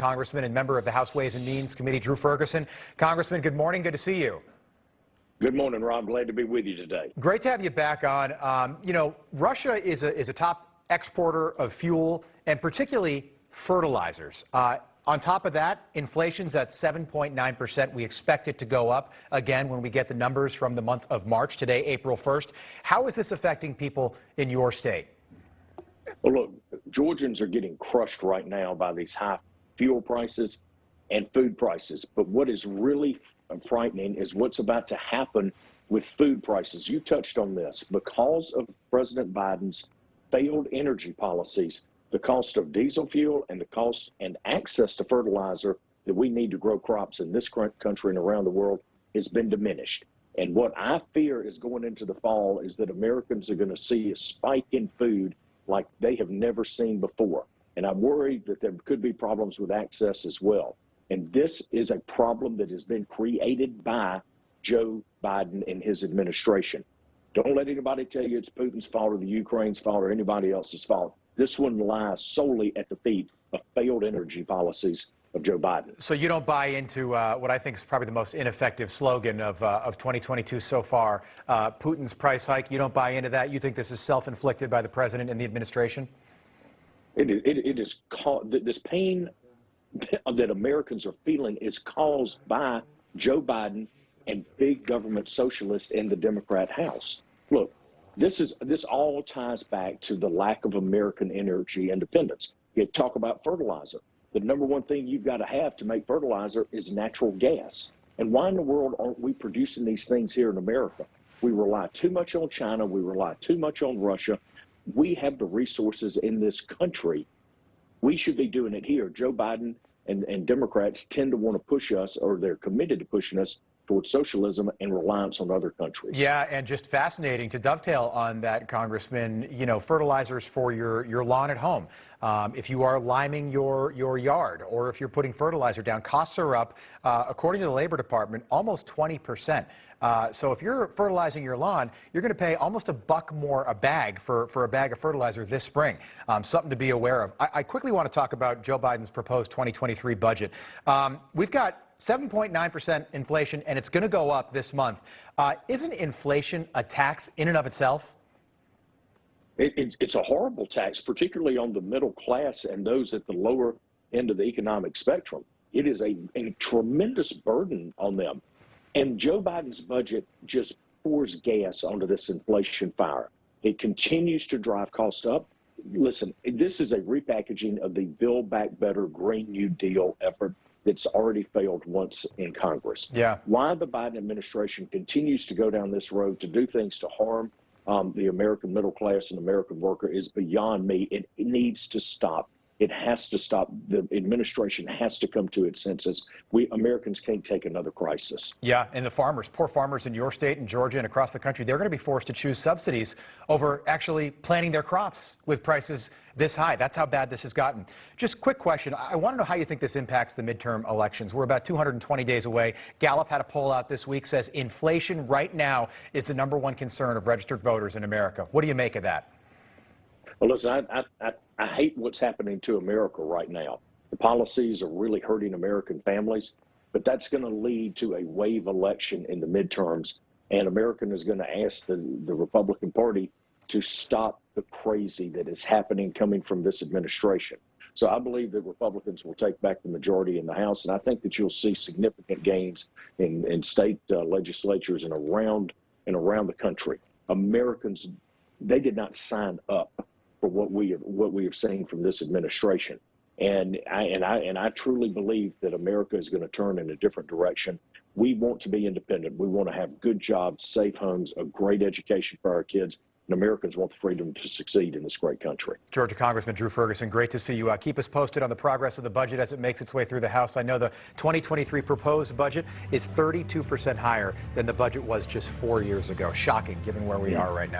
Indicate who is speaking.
Speaker 1: Congressman and member of the House Ways and Means Committee, Drew Ferguson. Congressman, good morning. Good to see you.
Speaker 2: Good morning, Rob. Glad to be with you today.
Speaker 1: Great to have you back on. Russia is a top exporter of fuel and particularly fertilizers. On top of that, inflation's at 7.9%. We expect it to go up again when we get the numbers from the month of March, today, April 1st. How is this affecting people in your state?
Speaker 2: Well, look, Georgians are getting crushed right now by these high fuel prices and food prices. But what is really frightening is what's about to happen with food prices. You touched on this. Because of President Biden's failed energy policies, the cost of diesel fuel and the cost and access to fertilizer that we need to grow crops in this country and around the world has been diminished. And what I fear is going into the fall is that Americans are going to see a spike in food like they have never seen before. And I'm worried that there could be problems with access as well. And this is a problem that has been created by Joe Biden and his administration. Don't let anybody tell you it's Putin's fault or the Ukraine's fault or anybody else's fault. This one lies solely at the feet of failed energy policies of Joe Biden.
Speaker 1: So you don't buy into what I think is probably the most ineffective slogan of 2022 so far, Putin's price hike. You don't buy into that? You think this is self-inflicted by the president and the administration?
Speaker 2: It is this pain that Americans are feeling is caused by Joe Biden and big government socialists in the Democrat House. Look, this all ties back to the lack of American energy independence. You talk about fertilizer. The number one thing you've got to have to make fertilizer is natural gas. And why in the world aren't we producing these things here in America? We rely too much on China. We rely too much on Russia. We have the resources in this country. We should be doing it here. Joe Biden and Democrats tend to want to push us, or they're committed to pushing us towards socialism and reliance on other countries.
Speaker 1: Yeah, and just fascinating to dovetail on that, Congressman, fertilizers for your lawn at home. If you are liming your yard or if you're putting fertilizer down, costs are up, according to the Labor Department, almost 20%. So if you're fertilizing your lawn, you're going to pay almost $1 more a bag for a bag of fertilizer this spring. Something to be aware of. I quickly want to talk about Joe Biden's proposed 2023 budget. We've got 7.9% inflation, and it's going to go up this month. Isn't inflation a tax in and of itself?
Speaker 2: It's a horrible tax, particularly on the middle class and those at the lower end of the economic spectrum. It is a tremendous burden on them. And Joe Biden's budget just pours gas onto this inflation fire. It continues to drive costs up. Listen, this is a repackaging of the Build Back Better Green New Deal effort that's already failed once in Congress.
Speaker 1: Yeah.
Speaker 2: Why the Biden administration continues to go down this road to do things to harm the American middle class and American worker is beyond me. It needs to stop. It has to stop. The administration has to come to its senses. We Americans can't take another crisis.
Speaker 1: Yeah, and the farmers, poor farmers in your state and Georgia and across the country, they're going to be forced to choose subsidies over actually planting their crops with prices this high. That's how bad this has gotten. Just quick question. I want to know how you think this impacts the midterm elections. We're about 220 days away. Gallup had a poll out this week, says inflation right now is the #1 concern of registered voters in America. What do you make of that?
Speaker 2: Well, listen, I hate what's happening to America right now. The policies are really hurting American families, but that's going to lead to a wave election in the midterms, and America is going to ask the Republican Party to stop the crazy that is happening coming from this administration. So I believe that Republicans will take back the majority in the House, and I think that you'll see significant gains in state legislatures and around the country. Americans, they did not sign up for what we have seen from this administration, and I truly believe that America is going to turn in a different direction. We want to be independent. We want to have good jobs, safe homes, a great education for our kids, and Americans want the freedom to succeed in this great country.
Speaker 1: Georgia Congressman Drew Ferguson, great to see you. Keep us posted on the progress of the budget as it makes its way through the House. I know the 2023 proposed budget is 32% higher than the budget was just 4 years ago. Shocking, given where we are right now.